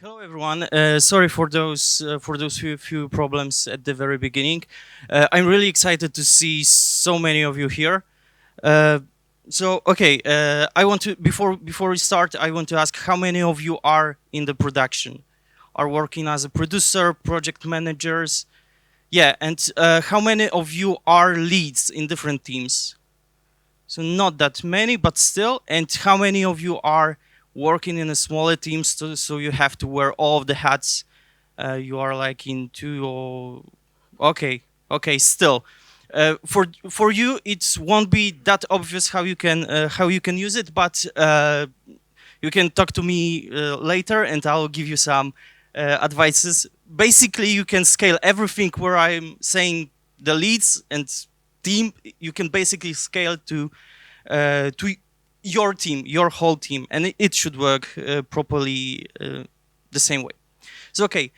Hello, everyone. Sorry for those few problems at the very beginning. I'm really excited to see so many of you here. Uh, I want to before we start, I want to ask how many of you are in the production, are working as a producer, project managers. Yeah, and how many of you are leads in different teams? So not that many, but still. And how many of you are working in a smaller team, so you have to wear all of the hats? You are like in two or okay, still. For you, it won't be that obvious how you can use it, but you can talk to me later, and I'll give you some advices. Basically, you can scale everything where I'm saying the leads and team. You can basically scale to your team, your whole team, and it should work properly the same way. So okay,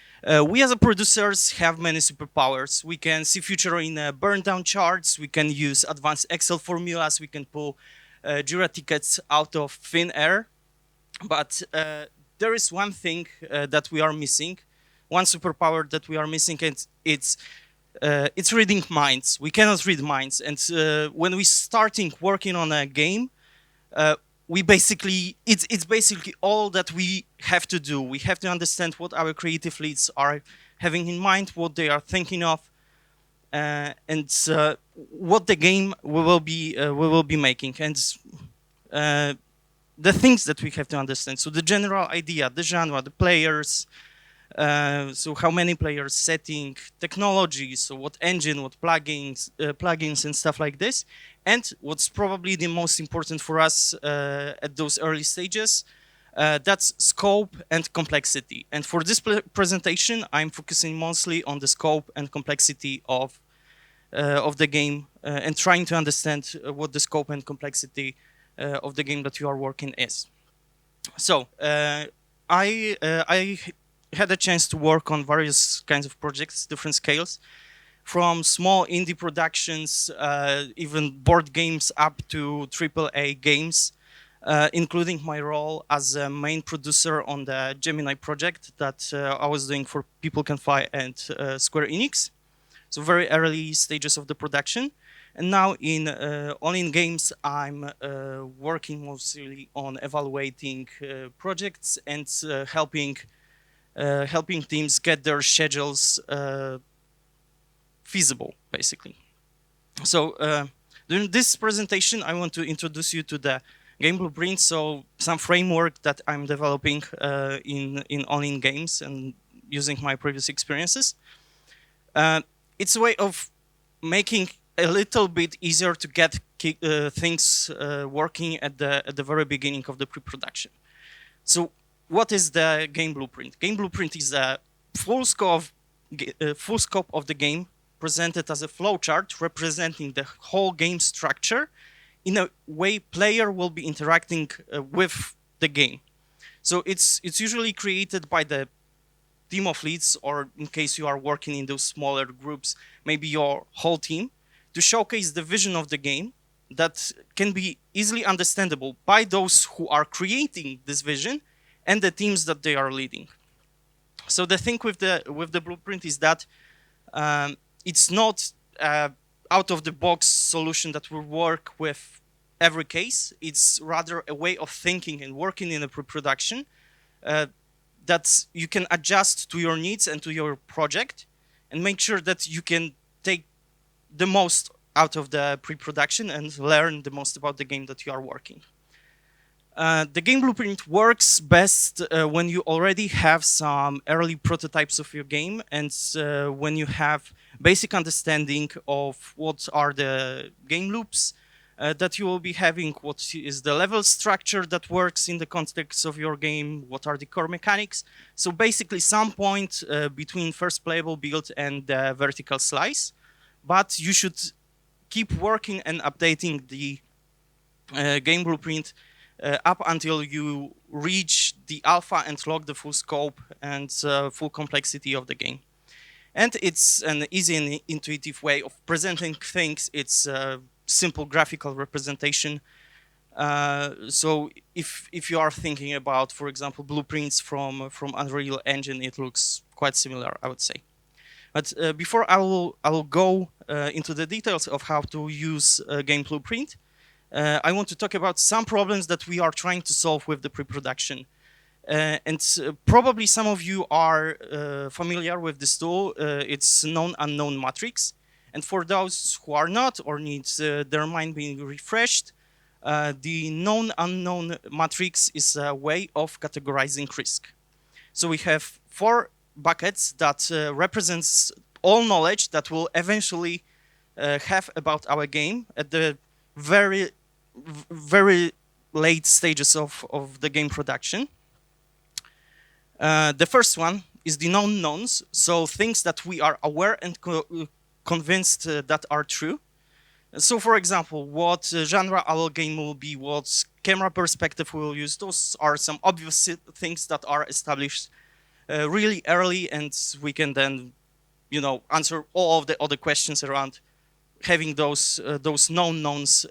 we as a producers have many superpowers. We can see future in burn down charts. We can use advanced Excel formulas. We can pull Jira tickets out of thin air. But there is one thing that we are missing, one superpower that we are missing, and it's reading minds. We cannot read minds, and when we starting working on a game, uh, we basically it's basically all that we have to do. We have to understand what our creative leads are having in mind, what they are thinking of, and what the game we will be making, and uh, the things that we have to understand. So the general idea, the genre, the players. So how many players, setting, technology, so what engine, what plugins and stuff like this. And what's probably the most important for us at those early stages, that's scope and complexity. And for this presentation, I'm focusing mostly on the scope and complexity of the game and trying to understand what the scope and complexity of the game that you are working is. So I had a chance to work on various kinds of projects, different scales, from small indie productions, even board games, up to AAA games, including my role as a main producer on the Gemini project that I was doing for People Can Fly and Square Enix. So very early stages of the production. And now in All-in Games, I'm working mostly on evaluating projects and helping teams get their schedules feasible, basically. So during this presentation, I want to introduce you to the game blueprint, so some framework that I'm developing in All-in Games and using my previous experiences. It's a way of making a little bit easier to get things working at the very beginning of the pre-production. So what is the game blueprint? Game blueprint is a full scope of the game presented as a flowchart representing the whole game structure in a way player will be interacting with the game. So it's usually created by the team of leads, or in case you are working in those smaller groups, maybe your whole team, to showcase the vision of the game that can be easily understandable by those who are creating this vision and the teams that they are leading. So the thing with the blueprint is that it's not out of the box solution that will work with every case. It's rather a way of thinking and working in a pre-production that you can adjust to your needs and to your project and make sure that you can take the most out of the pre-production and learn the most about the game that you are working. The game blueprint works best when you already have some early prototypes of your game and when you have basic understanding of what are the game loops that you will be having, what is the level structure that works in the context of your game, what are the core mechanics. So basically some point between first playable build and the vertical slice, but you should keep working and updating the game blueprint up until you reach the alpha and log the full scope and full complexity of the game. And it's an easy and intuitive way of presenting things. It's a simple graphical representation So if you are thinking about, for example, blueprints from Unreal Engine, it looks quite similar, I would say. But before I will go into the details of how to use a game blueprint, I want to talk about some problems that we are trying to solve with the pre-production. Probably some of you are familiar with this tool. It's known unknown matrix. And for those who are not or need their mind being refreshed, the known unknown matrix is a way of categorizing risk. So we have 4 buckets that represents all knowledge that we'll eventually have about our game at the very late stages of the game production. The first one is the known knowns, so things that we are aware and convinced that are true. So, for example, what genre our game will be, what camera perspective we will use, those are some obvious things that are established really early, and we can then, answer all of the other questions around having those known knowns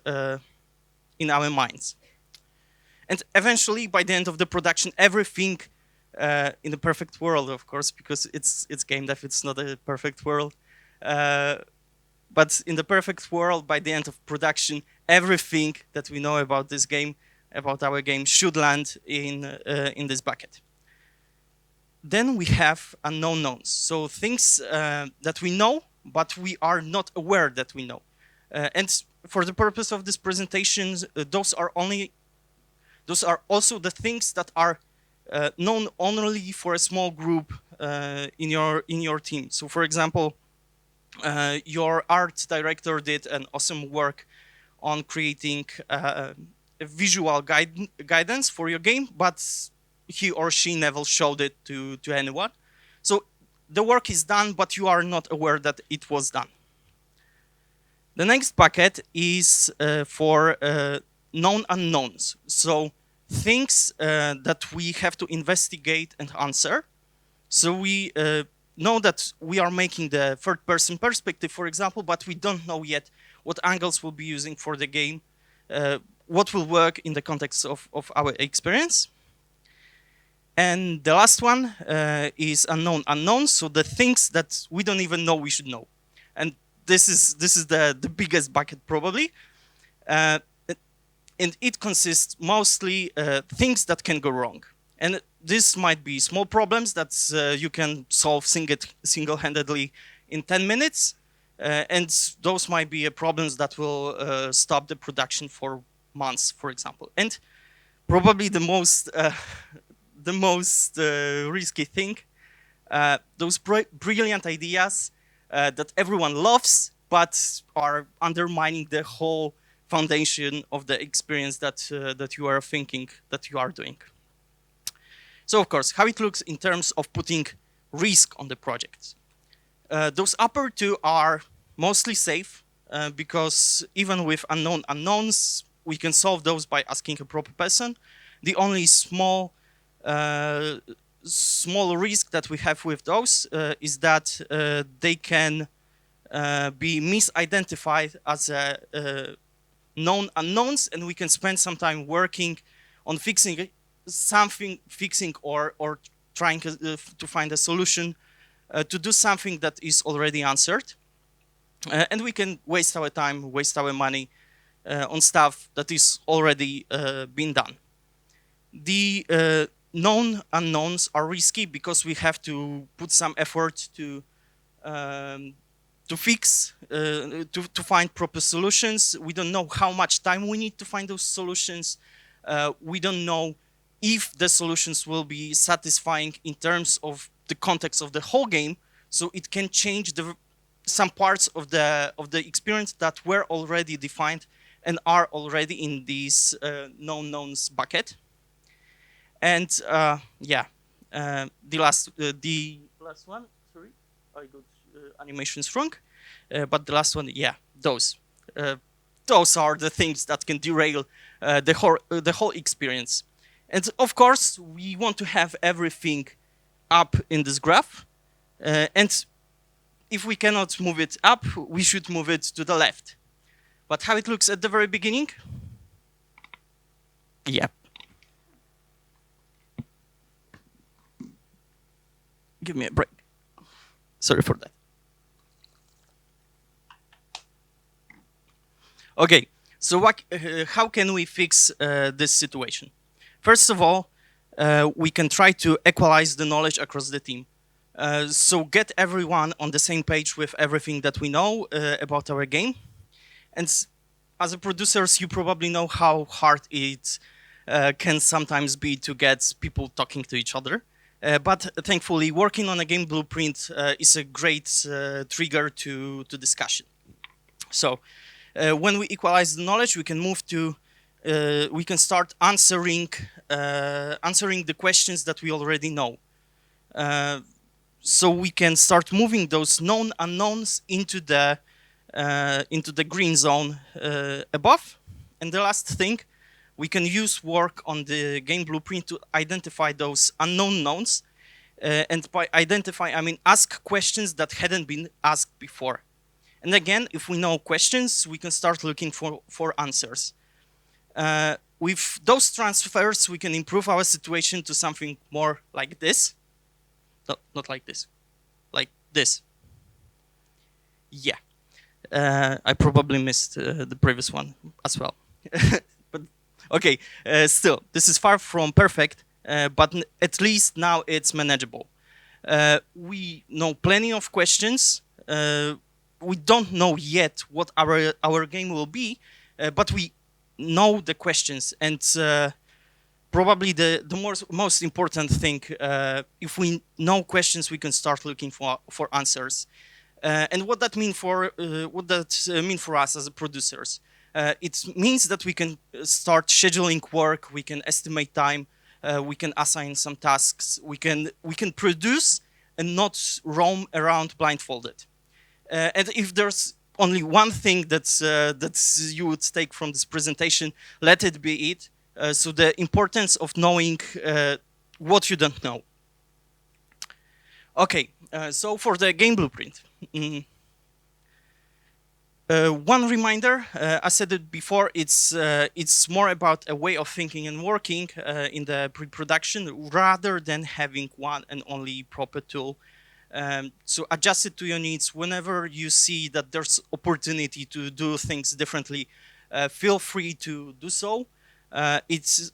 in our minds. And eventually, by the end of the production, everything in the perfect world, of course, because it's game dev, it's not a perfect world. But in the perfect world, by the end of production, everything that we know about this game, about our game, should land in this bucket. Then we have unknown knowns, so things that we know, but we are not aware that we know. And for the purpose of this presentation, those are also the things that are known only for a small group in your team. So, for example, your art director did an awesome work on creating a visual guidance for your game, but he or she never showed it to anyone. So the work is done, but you are not aware that it was done. The next bucket is for known unknowns. So things that we have to investigate and answer. So we know that we are making the third-person perspective, for example, but we don't know yet what angles we'll be using for the game, what will work in the context of our experience. And the last one is unknown unknowns, so the things that we don't even know we should know. And this is the biggest bucket probably. And it consists mostly things that can go wrong. And this might be small problems that you can solve single-handedly in 10 minutes. And those might be problems that will stop the production for months, for example. And probably the most risky thing, those brilliant ideas that everyone loves, but are undermining the whole foundation of the experience that you are thinking that you are doing. So, of course, how it looks in terms of putting risk on the project. Those upper 2 are mostly safe because even with unknown unknowns, we can solve those by asking a proper person. The only small risk that we have with those is that they can be misidentified as known unknowns, and we can spend some time working on fixing or trying to find a solution to do something that is already answered. And we can waste our time, waste our money on stuff that is already been done. The known unknowns are risky because we have to put some effort to fix, to find proper solutions. We don't know how much time we need to find those solutions. We don't know if the solutions will be satisfying in terms of the context of the whole game, so it can change some parts of the experience that were already defined and are already in this known knowns bucket. And the last one, sorry, I got animations wrong, but the last one, those are the things that can derail the whole experience. And of course, we want to have everything up in this graph, and if we cannot move it up, we should move it to the left. But how it looks at the very beginning? Yeah. Give me a break. Sorry for that. Okay, so how can we fix this situation? First of all, we can try to equalize the knowledge across the team. So get everyone on the same page with everything that we know about our game. And as a producers, you probably know how hard it can sometimes be to get people talking to each other. But thankfully, working on a game blueprint is a great trigger to discussion. So when we equalize the knowledge, we can move to we can start answering the questions that we already know. So we can start moving those known unknowns into the green zone above. And the last thing, we can use work on the game blueprint to identify those unknown knowns. And by identify, I mean ask questions that hadn't been asked before. And again, if we know questions, we can start looking for answers. With those transfers, we can improve our situation to something more like this. No, not like this, like this. Yeah. I probably missed the previous one as well. But okay, still, this is far from perfect, but at least now it's manageable. We know plenty of questions. We don't know yet what our game will be, but we know the questions, and probably the most important thing. If we know questions, we can start looking for answers. And what that mean for us as producers? It means that we can start scheduling work, we can estimate time, we can assign some tasks, we can produce and not roam around blindfolded. And if there's only one thing that's you would take from this presentation, let it be it. So the importance of knowing what you don't know. Okay, so for the game blueprint. One reminder, I said it before, it's more about a way of thinking and working in the pre-production rather than having one and only proper tool. So adjust it to your needs. Whenever you see that there's opportunity to do things differently, feel free to do so. It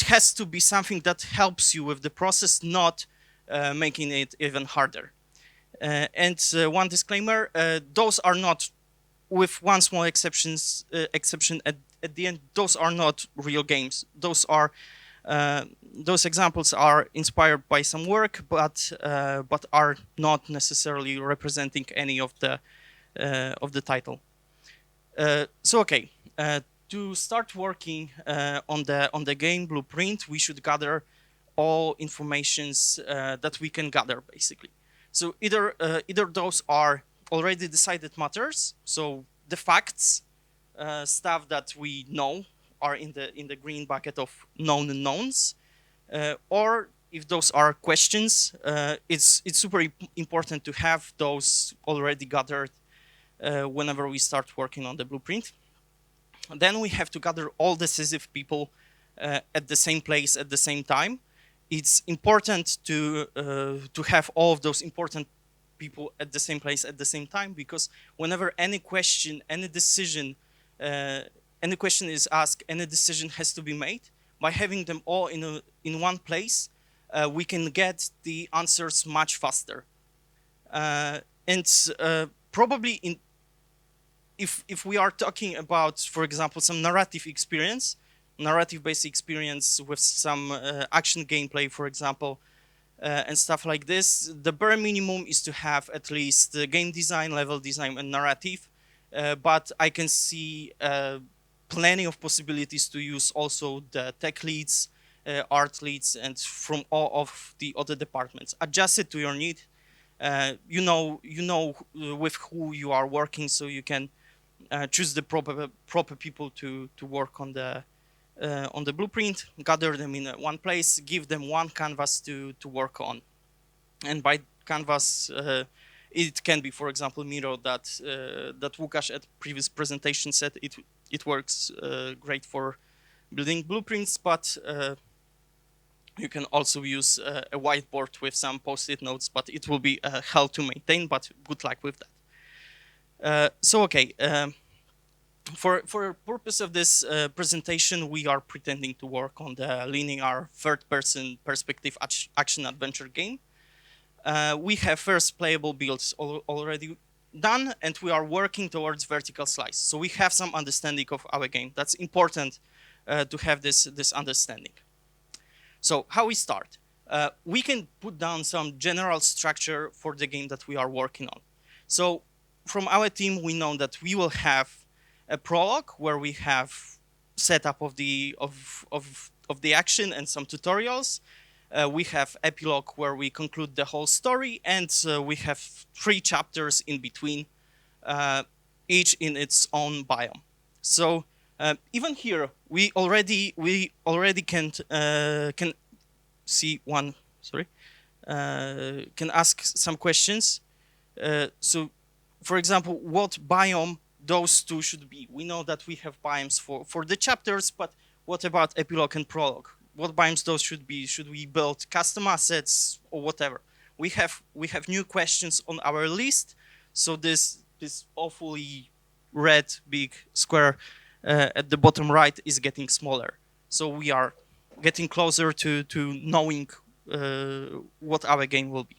has to be something that helps you with the process, not making it even harder. And one disclaimer: those are not, with one small exception at the end, those are not real games. Those examples are inspired by some work, but are not necessarily representing any of the title. So okay, to start working on the game blueprint, we should gather all informations that we can gather, basically. So either those are already decided matters, so the facts, stuff that we know are in the green bucket of known unknowns, or if those are questions, it's super important to have those already gathered whenever we start working on the blueprint. Then we have to gather all decisive people at the same place at the same time. It's important to have all of those important people at the same place at the same time, because whenever any question, any decision, any question is asked, any decision has to be made. By having them all in one place, we can get the answers much faster. And probably if we are talking about, for example, some narrative-based experience with some action gameplay, for example, and stuff like this, the bare minimum is to have at least game design, level design, and narrative. But I can see plenty of possibilities to use also the tech leads, art leads, and from all of the other departments. Adjust it to your need. You know with who you are working, so you can choose the proper people to work on the blueprint, gather them in one place, give them one canvas to work on. And by canvas, it can be, for example, Miro that Łukasz at previous presentation said it works great for building blueprints, but you can also use a whiteboard with some post-it notes, but it will be hell to maintain, but good luck with that. For purpose of this presentation, we are pretending to work on the linear third-person perspective action-adventure game. We have first playable builds already done, and we are working towards vertical slice. So we have some understanding of our game. That's important to have this understanding. So how we start? We can put down some general structure for the game that we are working on. So from our team, we know that we will have a prologue where we have setup of the action and some tutorials. We have epilogue where we conclude the whole story, and we have 3 chapters in between, each in its own biome. So even here, we already can see one. Sorry, can ask some questions. So, for example, what biome those 2 should be? We know that we have biomes for the chapters, but what about epilogue and prologue? What biomes those should be? Should we build custom assets or whatever? We have new questions on our list. So this awfully red big square at the bottom right is getting smaller. So we are getting closer to knowing what our game will be.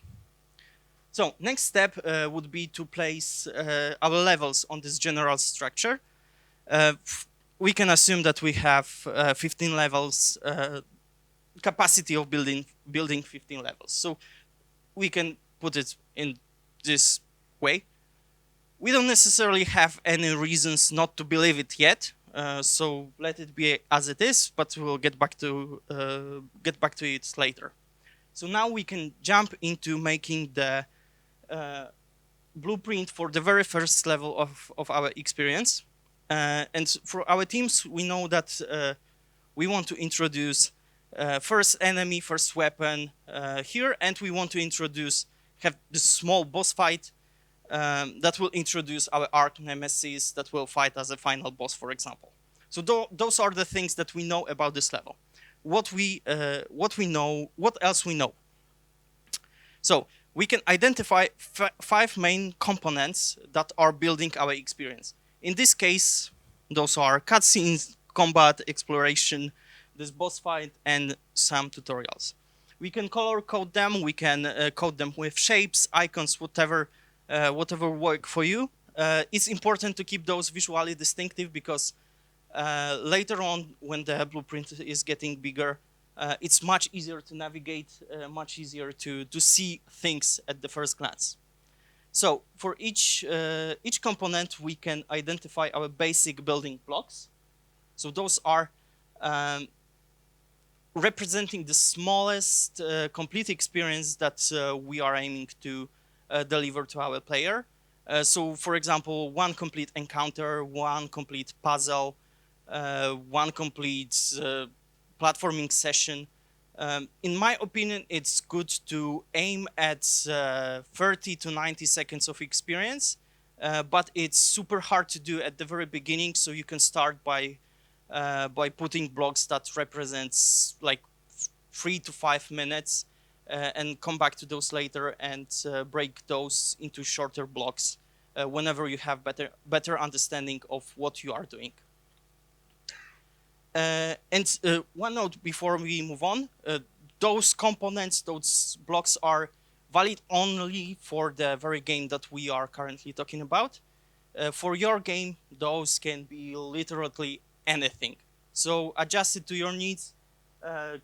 So next step would be to place our levels on this general structure. We can assume that we have 15 levels, capacity of building 15 levels. So we can put it in this way. We don't necessarily have any reasons not to believe it yet, so let it be as it is. But we'll get back to it later. So now we can jump into making the blueprint for the very first level of our experience. And for our teams, we know that we want to introduce first enemy, first weapon here, and we want to have this small boss fight that will introduce our arch nemesis that will fight as a final boss, for example. So those are the things that we know about this level. What else we know? So we can identify 5 main components that are building our experience. In this case, those are cutscenes, combat, exploration, this boss fight, and some tutorials. We can color code them. We can code them with shapes, icons, whatever work for you. It's important to keep those visually distinctive because later on, when the blueprint is getting bigger, it's much easier to navigate, much easier to see things at the first glance. So for each component, we can identify our basic building blocks. So those are representing the smallest complete experience that we are aiming to deliver to our player. So for example, 1 complete encounter, 1 complete puzzle, 1 complete platforming session. In my opinion, it's good to aim at 30 to 90 seconds of experience, but it's super hard to do at the very beginning. So you can start by putting blocks that represents like 3 to 5 minutes, and come back to those later and break those into shorter blocks whenever you have better understanding of what you are doing. And one note before we move on, those components, those blocks are valid only for the very game that we are currently talking about. For your game, those can be literally anything. So adjust it to your needs,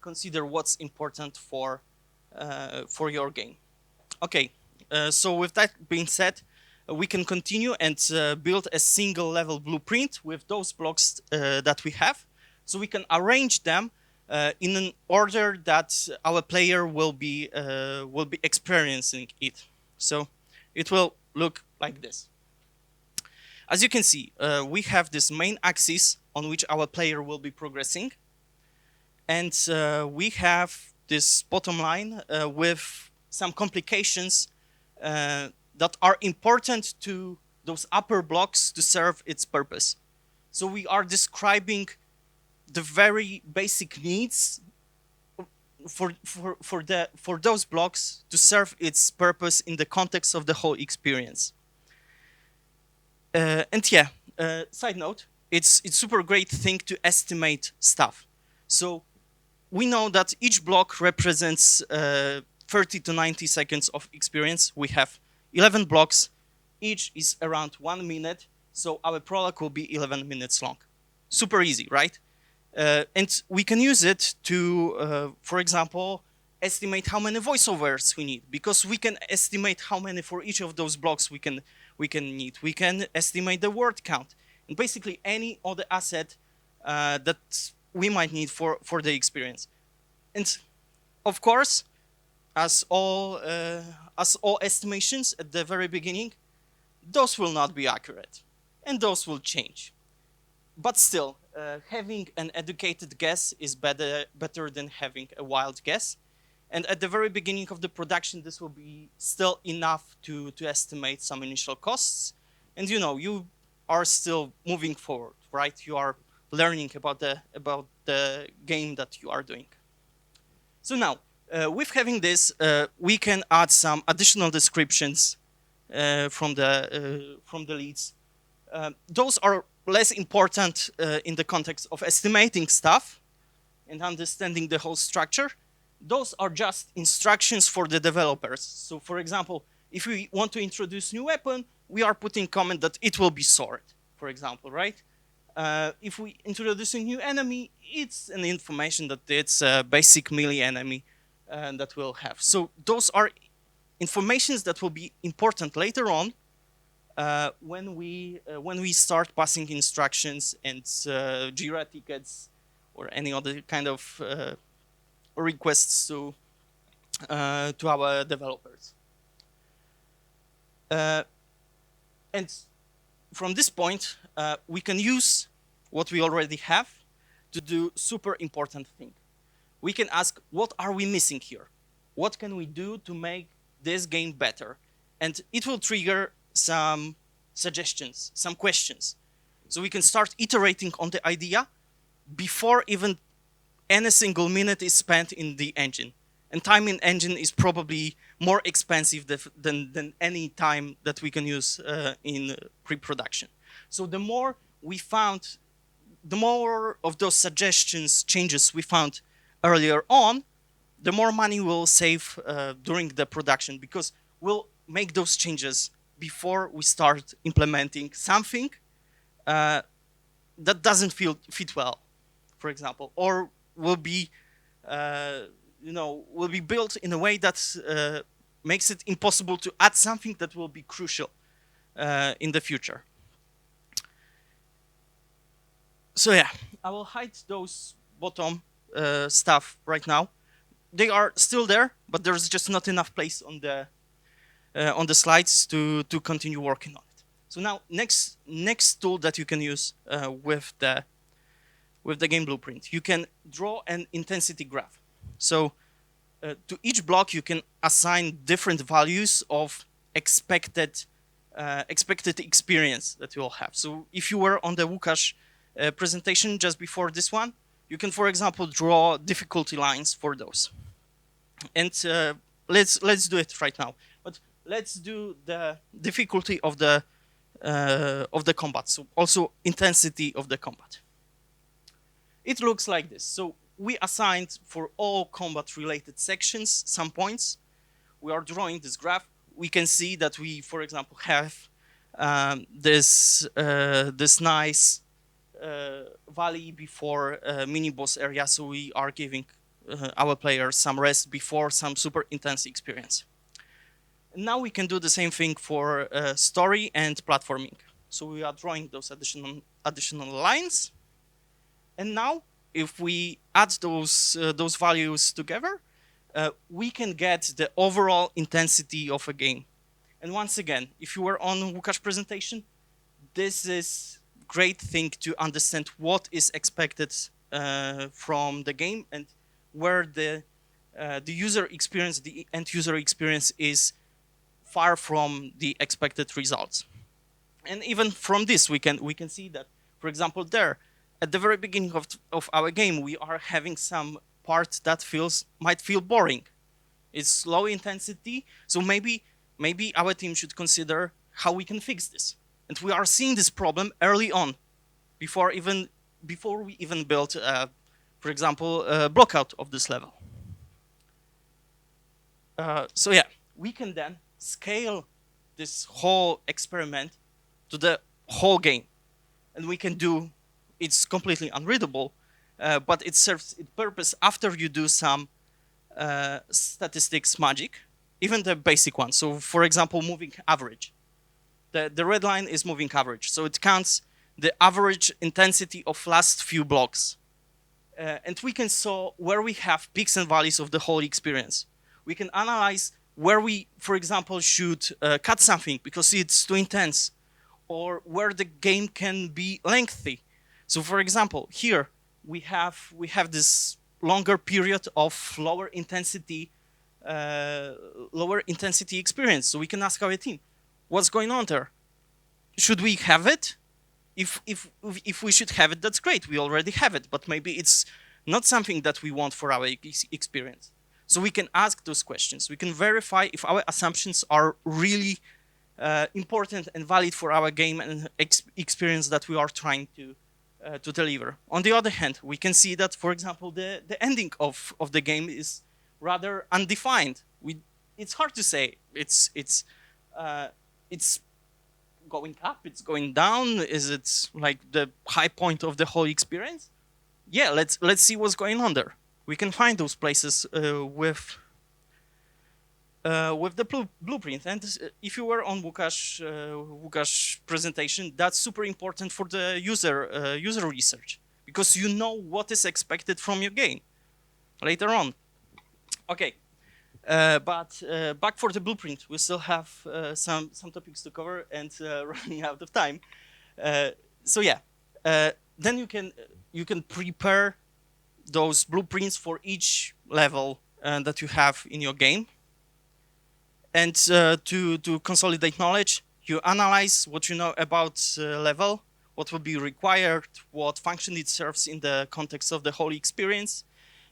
consider what's important for your game. Okay, so with that being said, we can continue and build a single level blueprint with those blocks that we have. So we can arrange them in an order that our player will be experiencing it. So it will look like this. As you can see, we have this main axis on which our player will be progressing, and we have this bottom line with some complications that are important to those upper blocks to serve its purpose. So we are describing the very basic needs for those blocks to serve its purpose in the context of the whole experience. And yeah, side note, it's super great thing to estimate stuff. So we know that each block represents 30 to 90 seconds of experience. We have 11 blocks, each is around 1 minute, so our prologue will be 11 minutes long. Super easy, right? And we can use it to, for example, estimate how many voiceovers we need, because we can estimate how many for each of those blocks we can need. We can estimate the word count, and basically any other asset that we might need for the experience. And of course, as all estimations at the very beginning, those will not be accurate, and those will change. But still, having an educated guess is better than having a wild guess. And at the very beginning of the production, this will be still enough to estimate some initial costs. And you are still moving forward, right? You are learning about the game that you are doing. So now, with having this, we can add some additional descriptions from the leads. Those are less important in the context of estimating stuff and understanding the whole structure. Those are just instructions for the developers. So for example, if we want to introduce new weapon, we are putting comment that it will be sword, for example, right? If we introduce a new enemy, it's an information that it's a basic melee enemy that we'll have. So those are informations that will be important later on when we start passing instructions and Jira tickets or any other kind of requests to our developers. And from this point, we can use what we already have to do super important thing. We can ask, what are we missing here? What can we do to make this game better? And it will trigger some suggestions, some questions. So we can start iterating on the idea before even any single minute is spent in the engine. And time in engine is probably more expensive than any time that we can use in pre-production. So the more of those suggestions, changes we found earlier on, the more money we'll save during the production, because we'll make those changes before we start implementing something that doesn't fit well, for example, or will be built in a way that makes it impossible to add something that will be crucial in the future. So yeah, I will hide those bottom stuff right now. They are still there, but there's just not enough place on the slides to continue working on it. So now, next tool that you can use with the game blueprint, you can draw an intensity graph. So to each block, you can assign different values of expected experience that you will have. So if you were on the Łukasz presentation just before this one, you can, for example, draw difficulty lines for those. And let's do it right now. But let's do the difficulty of the combat. So also intensity of the combat. It looks like this. So we assigned for all combat-related sections some points. We are drawing this graph. We can see that we, for example, have this nice valley before mini-boss area. So we are giving our players some rest before some super intense experience. And now we can do the same thing for story and platforming. So we are drawing those additional lines. And now, if we add those values together, we can get the overall intensity of a game. And once again, if you were on Łukasz presentation, this is great thing to understand what is expected from the game and where the user experience, the end user experience, is far from the expected results. And even from this, we can see that, for example, there at the very beginning of our game, we are having some part that might feel boring. It's low intensity, so maybe our team should consider how we can fix this. And we are seeing this problem early on, before we even build, for example, a blockout of this level. So yeah, we can then scale this whole experiment to the whole game, and we can do. It's completely unreadable, but it serves its purpose after you do some statistics magic, even the basic one. So, for example, moving average. The red line is moving average, so it counts the average intensity of last few blocks. And we can saw where we have peaks and valleys of the whole experience. We can analyze where we, for example, should cut something because it's too intense, or where the game can be lengthy. So, for example, here we have this longer period of lower intensity experience. So we can ask our team, what's going on there? Should we have it? If we should have it, that's great. We already have it, but maybe it's not something that we want for our experience. So we can ask those questions. We can verify if our assumptions are really important and valid for our game and experience that we are trying to deliver. On the other hand, we can see that, for example, the ending of the game is rather undefined. It's hard to say. It's going up, it's going down. Is it like the high point of the whole experience? Yeah, let's see what's going on there. We can find those places with the blueprint. And if you were on Łukasz presentation, that's super important for the user research, because you know what is expected from your game later on. Okay, but back for the blueprint. We still have some topics to cover and running out of time. So yeah, then you can prepare those blueprints for each level that you have in your game. And to consolidate knowledge, you analyze what you know about level, what will be required, what function it serves in the context of the whole experience.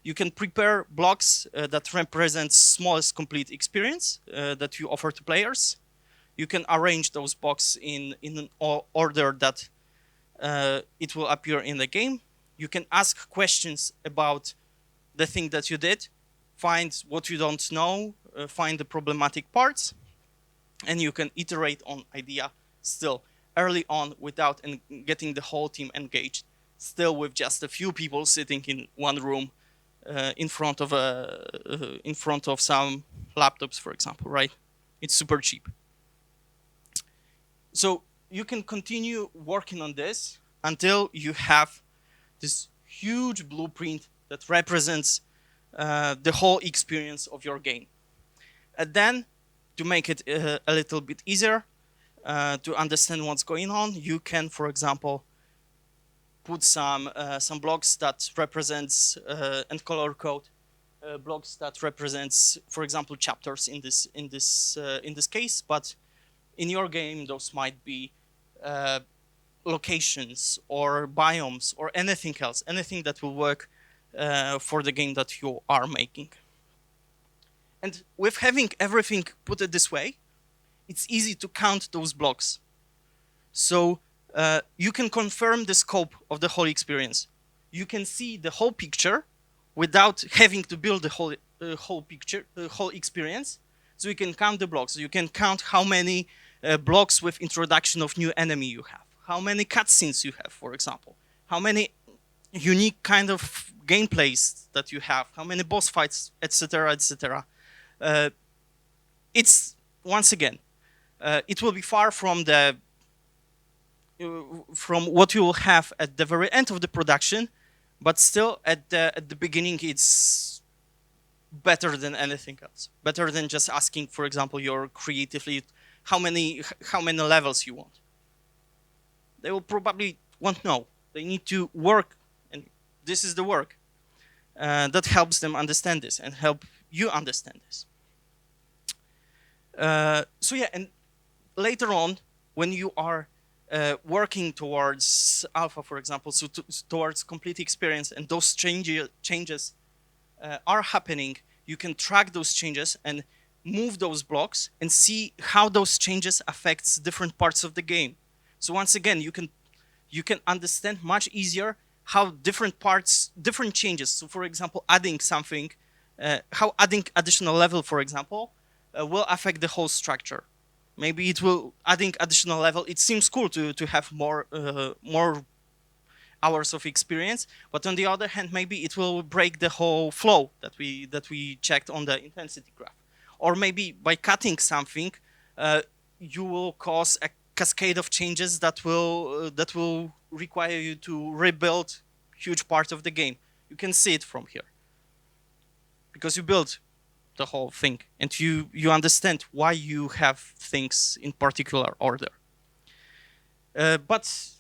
You can prepare blocks that represent smallest complete experience that you offer to players. You can arrange those blocks in an order that it will appear in the game. You can ask questions about the thing that you did, find what you don't know, find the problematic parts, and you can iterate on idea still early on without getting the whole team engaged, still with just a few people sitting in one room in front of some laptops, for example, right? It's super cheap. So you can continue working on this until you have this huge blueprint that represents the whole experience of your game. And then, to make it a little bit easier to understand what's going on, you can, for example, put some blocks that represents and color code blocks that represents, for example, chapters in this case. But in your game, those might be locations or biomes or anything else, anything that will work for the game that you are making. And with having everything put it this way, it's easy to count those blocks. So you can confirm the scope of the whole experience. You can see the whole picture without having to build the whole picture, the whole experience. So you can count the blocks. So you can count how many blocks with introduction of new enemy you have, how many cutscenes you have, for example, how many unique kind of gameplays that you have, how many boss fights, etc., etc. It's once again, it will be far from what you will have at the very end of the production, but still at the beginning, it's better than anything else. Better than just asking, for example, your creatively how many levels you want. They will probably won't know. They need to work, and this is the work that helps them understand this and help you understand this. So yeah, and later on, when you are working towards alpha, for example, so towards complete experience, and those changes are happening, you can track those changes and move those blocks and see how those changes affects different parts of the game. So once again, you can understand much easier how different parts, different changes. So for example, adding something, how adding additional level, for example, will affect the whole structure. Maybe it will adding additional level. It seems cool to have more hours of experience, but on the other hand, maybe it will break the whole flow that we checked on the intensity graph. Or maybe by cutting something, you will cause a cascade of changes that will require you to rebuild huge part of the game. You can see it from here because you build the whole thing and you understand why you have things in particular order. But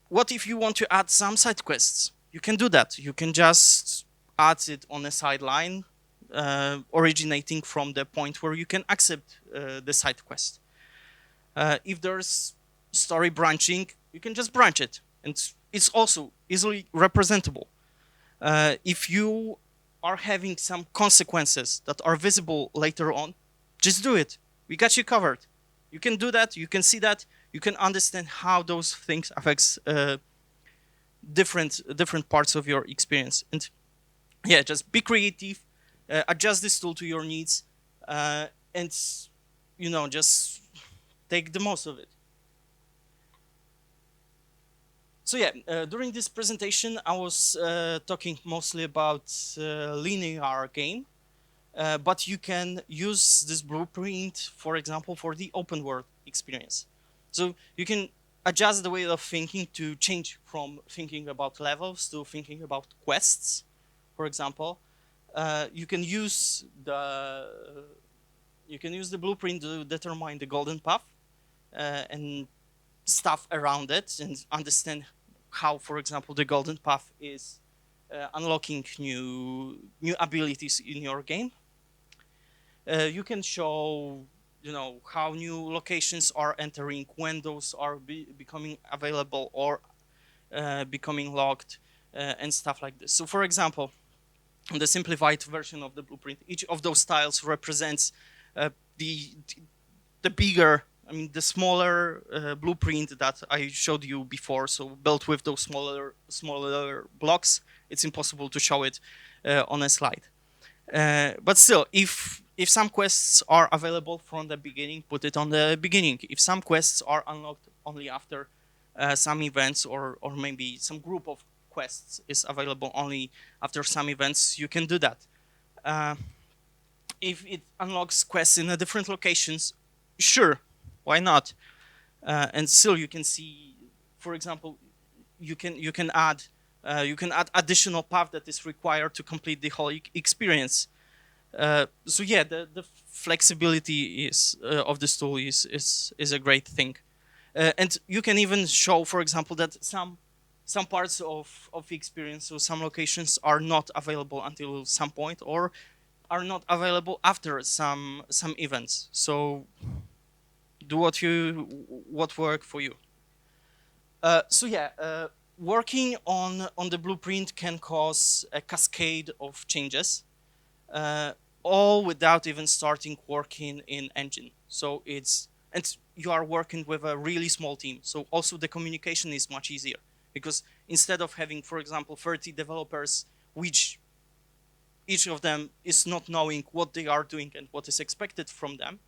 what if you want to add some side quests? You can do that. You can just add it on a sideline, originating from the point where you can accept the side quest. If there's story branching, you can just branch it, and it's also easily representable. If you are having some consequences that are visible later on, just do it. We got you covered. You can do that. You can see that. You can understand how those things affects different parts of your experience. And yeah, just be creative, adjust this tool to your needs, and just take the most of it. So yeah, during this presentation, I was talking mostly about linear game, but you can use this blueprint, for example, for the open world experience. So you can adjust the way of thinking to change from thinking about levels to thinking about quests, for example. You can use the blueprint to determine the golden path and stuff around it, and understand how, for example, the golden path is unlocking new abilities in your game. You can show, how new locations are entering, when those are becoming available or becoming locked, and stuff like this. So, for example, in the simplified version of the blueprint, each of those tiles represents the bigger, the smaller blueprint that I showed you before. So built with those smaller blocks, it's impossible to show it on a slide. But still, if some quests are available from the beginning, put it on the beginning. If some quests are unlocked only after some events, or maybe some group of quests is available only after some events, you can do that. If it unlocks quests in different locations, sure, why not? And still, you can see, for example, you can add additional path that is required to complete the whole experience. So yeah, the flexibility of this tool is a great thing, and you can even show, for example, that some parts of the experience or some locations are not available until some point, or are not available after some events. So do what work for you. So yeah, working on the blueprint can cause a cascade of changes, all without even starting working in engine. So you are working with a really small team. So also the communication is much easier, because instead of having, for example, 30 developers, which each of them is not knowing what they are doing and what is expected from them,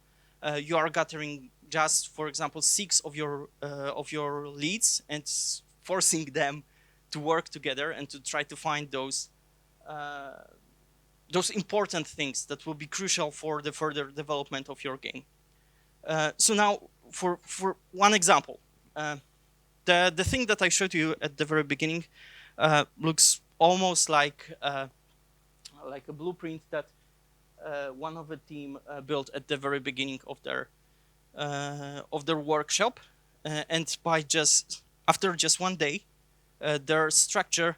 you are gathering just, for example, 6 of your leads and forcing them to work together and to try to find those important things that will be crucial for the further development of your game. So now, for one example, the thing that I showed you at the very beginning looks almost like a blueprint that one of the team built at the very beginning of their workshop, and after just one day, their structure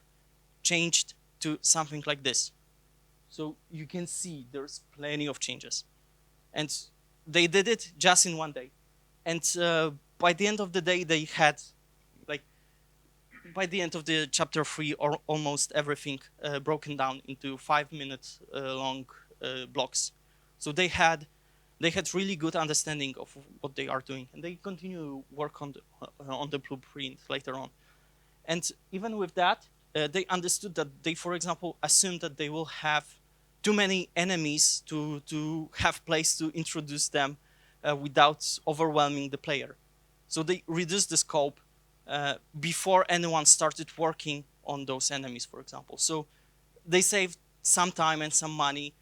changed to something like this. So you can see there's plenty of changes, and they did it just in one day. And by the end of the day, they had by the end of the chapter 3, or almost everything broken down into 5 minute long blocks. So they had really good understanding of what they are doing, and they continue work on the blueprint later on. And even with that, they understood that they, for example, assumed that they will have too many enemies to have place to introduce them without overwhelming the player. So they reduced the scope before anyone started working on those enemies, for example. So they saved some time and some money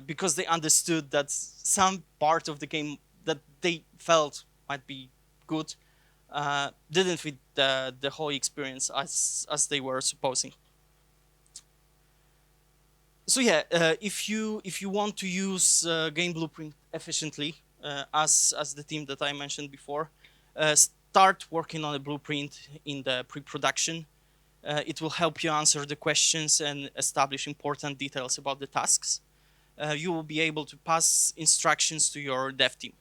because they understood that some part of the game that they felt might be good didn't fit the whole experience as they were supposing. So yeah, if you want to use game blueprint efficiently, as the team that I mentioned before, start working on a blueprint in the pre-production. It will help you answer the questions and establish important details about the tasks. You will be able to pass instructions to your dev team.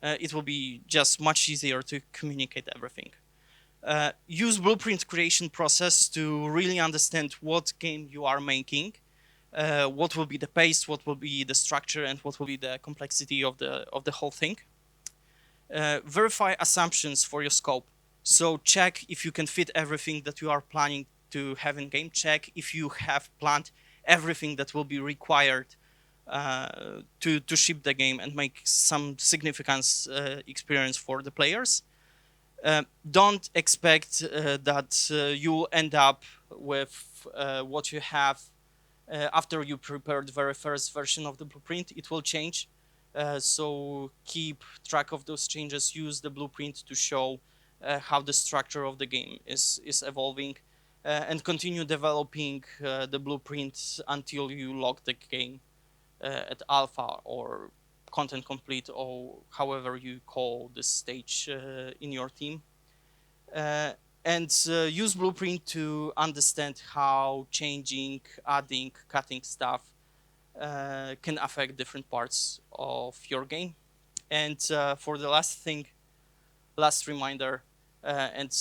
It will be just much easier to communicate everything. Use blueprint creation process to really understand what game you are making, what will be the pace, what will be the structure, and what will be the complexity of the whole thing. Verify assumptions for your scope. So check if you can fit everything that you are planning to have in game. Check if you have planned everything that will be required to ship the game and make some significant experience for the players. Don't expect that you will end up with what you have after you prepare the very first version of the blueprint. It will change. So keep track of those changes. Use the blueprint to show how the structure of the game is evolving, and continue developing the blueprint until you lock the game at alpha or content complete, or however you call this stage in your team. And use blueprint to understand how changing, adding, cutting stuff can affect different parts of your game. And for the last reminder, and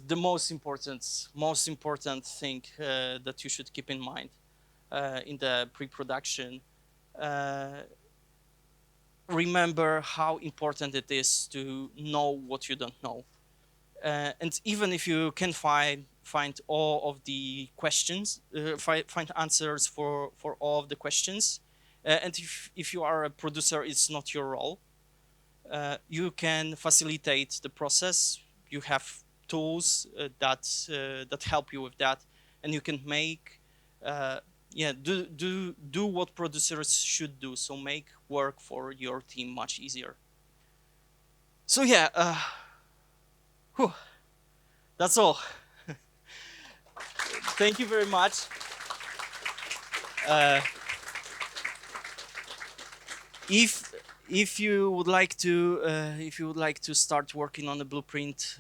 the most important thing that you should keep in mind in the pre-production, remember how important it is to know what you don't know. And even if you can find all of the questions, find answers for all of the questions, and if you are a producer, it's not your role. You can facilitate the process. You have tools that help you with that, and you can make do what producers should do. So make work for your team much easier. So yeah, that's all. Thank you very much. If you would like to start working on the blueprint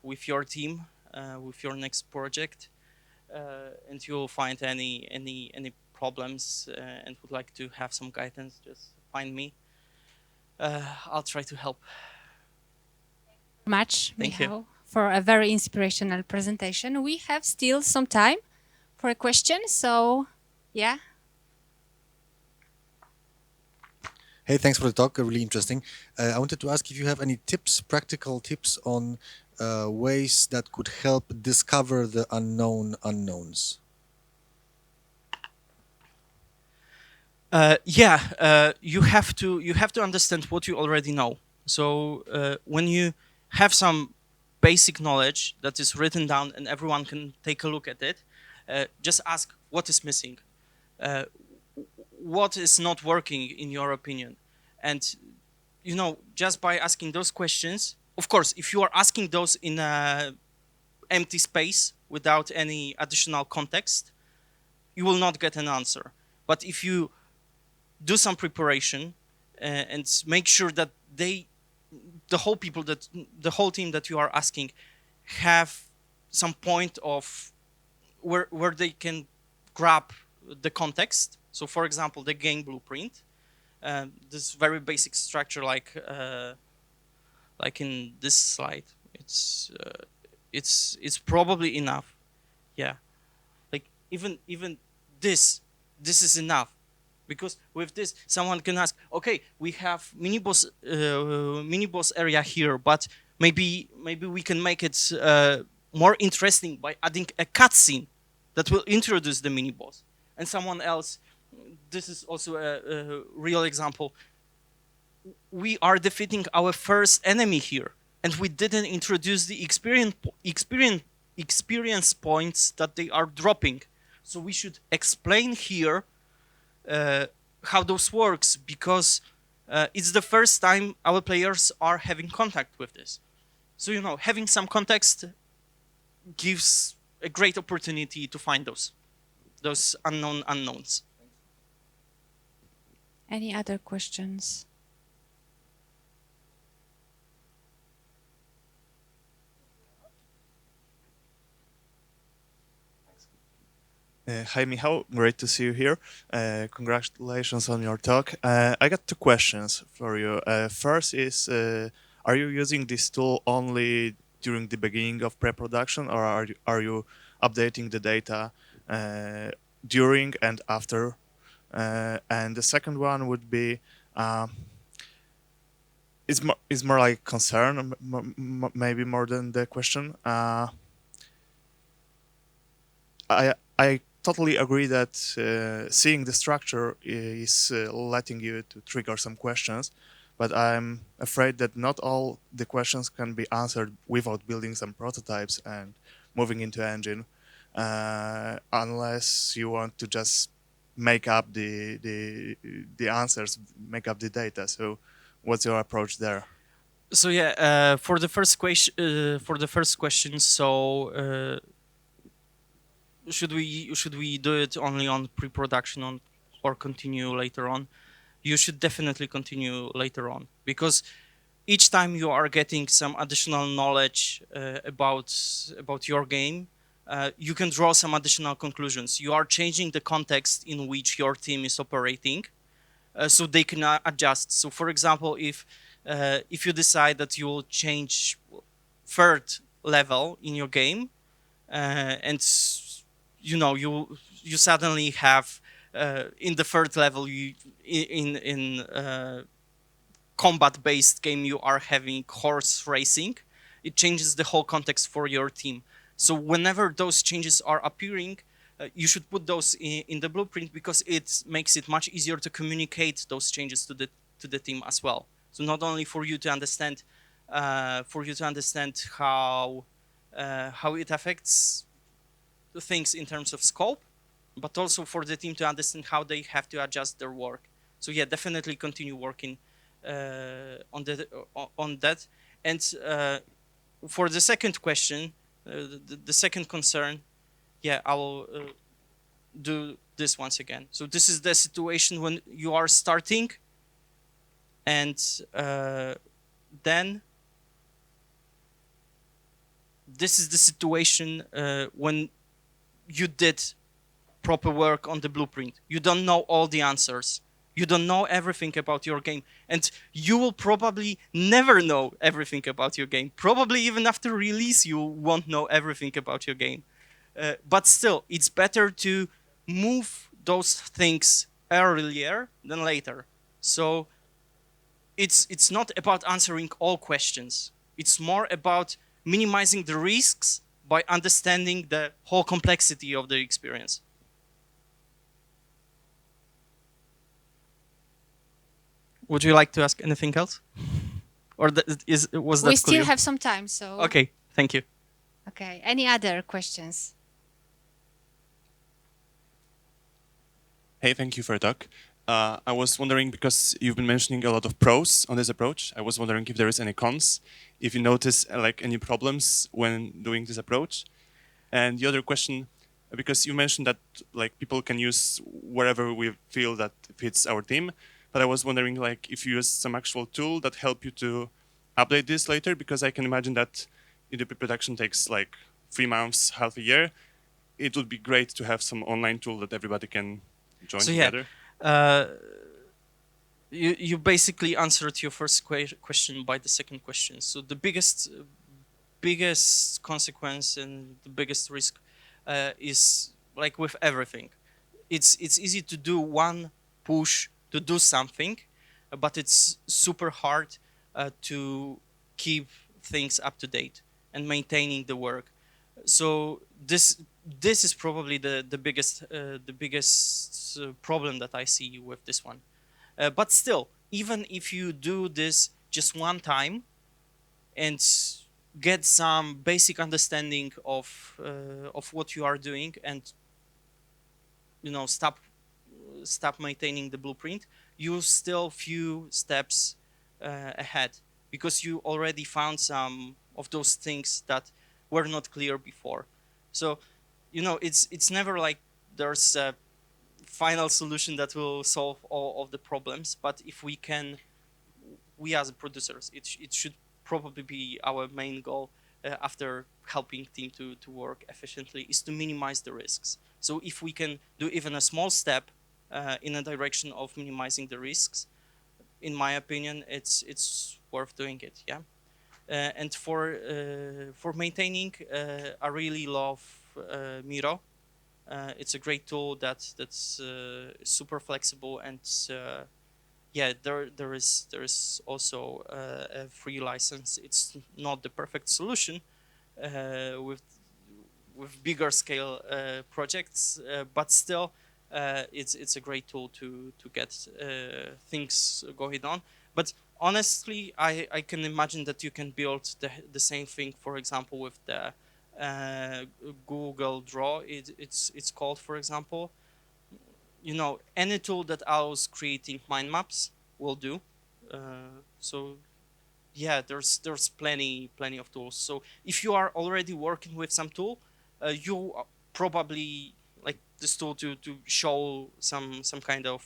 with your team, with your next project, and you'll find any problems and would like to have some guidance, just find me. I'll try to help. Much, Thank Michał, you. for a very inspirational presentation. We have still some time for a question, so yeah. Hey, thanks for the talk. Really interesting. I wanted to ask if you have any tips, practical tips on ways that could help discover the unknown unknowns. You have to understand what you already know. So when you have some basic knowledge that is written down and everyone can take a look at it, just ask what is missing, what is not working in your opinion, and just by asking those questions. Of course, if you are asking those in a empty space without any additional context, you will not get an answer. But if you do some preparation and make sure that the whole team that you are asking have some point of where they can grab the context. So for example, the game blueprint, this very basic structure, like in this slide, it's It's probably enough. Yeah, like even this is enough, because with this someone can ask, okay, we have mini boss area here, but maybe we can make it more interesting by adding a cutscene that will introduce the mini boss. And someone else, this is also a real example, we are defeating our first enemy here, and we didn't introduce the experience points that they are dropping. So we should explain here how those works, because it's the first time our players are having contact with this. So having some context gives a great opportunity to find those unknown unknowns. Any other questions? Hi, Michał. Great to see you here. Congratulations on your talk. I got two questions for you. First is, are you using this tool only during the beginning of pre-production, or are you updating the data during and after? And the second one would be, is more like concern, maybe more than the question. I totally agree that seeing the structure is letting you to trigger some questions, but I'm afraid that not all the questions can be answered without building some prototypes and moving into engine, unless you want to just make up the answers, make up the data. So, what's your approach there? So yeah, for the first question, so should we do it only on pre-production or continue later on? You should definitely continue later on, because each time you are getting some additional knowledge about your game, you can draw some additional conclusions. You are changing the context in which your team is operating, so they can adjust. So, for example, if you decide that you will change third level in your game, and you suddenly have in the third level, you in combat-based game, you are having horse racing. It changes the whole context for your team. So whenever those changes are appearing, you should put those in the blueprint, because it makes it much easier to communicate those changes to the team as well. So not only for you to understand how it affects the things in terms of scope, but also for the team to understand how they have to adjust their work. So yeah, definitely continue working on that. And for the second question, the second concern, yeah, I will do this once again. So this is the situation when you are starting, and then this is the situation when you did proper work on the blueprint. You don't know all the answers. You don't know everything about your game, and you will probably never know everything about your game. Probably even after release, you won't know everything about your game. But still, it's better to move those things earlier than later. So it's not about answering all questions. It's more about minimizing the risks by understanding the whole complexity of the experience. Would you like to ask anything else? Or was that We clear? still have some time, so... Okay, thank you. Okay, any other questions? Hey, thank you for your talk. I was wondering, because you've been mentioning a lot of pros on this approach, I was wondering if there is any cons, if you notice like any problems when doing this approach. And the other question, because you mentioned that like people can use wherever we feel that fits our team, but I was wondering like if you use some actual tool that help you to update this later, because I can imagine that if the pre-production takes like 3 months, half a year, it would be great to have some online tool that everybody can join together. You basically answered your first question by the second question. So the biggest biggest consequence and the biggest risk is like with everything. It's easy to do one push to do something, but it's super hard to keep things up to date and maintaining the work. So this is probably the biggest problem that I see with this one. But still, even if you do this just one time and get some basic understanding of what you are doing, and stop maintaining the blueprint, you still few steps ahead, because you already found some of those things that were not clear before. So it's never like there's a final solution that will solve all of the problems, but if we as producers, it should probably be our main goal after helping team to work efficiently, is to minimize the risks. So if we can do even a small step in a direction of minimizing the risks, in my opinion, it's worth doing it. Yeah. And for maintaining, I really love Miro. It's a great tool that's super flexible, and yeah, there is also a free license. It's not the perfect solution with bigger scale projects, but still it's a great tool to get things going on. But honestly, I can imagine that you can build the same thing, for example, with the Google Draw. It's called, for example. Any tool that allows creating mind maps will do. So yeah, there's plenty of tools. So if you are already working with some tool, you probably like this tool to show some kind of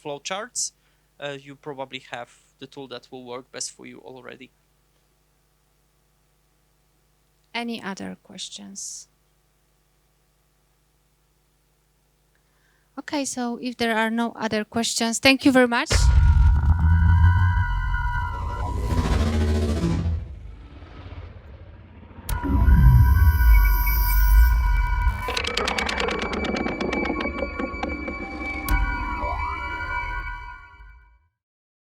flow charts. You probably have the tool that will work best for you already. Any other questions? Okay, so if there are no other questions, thank you very much.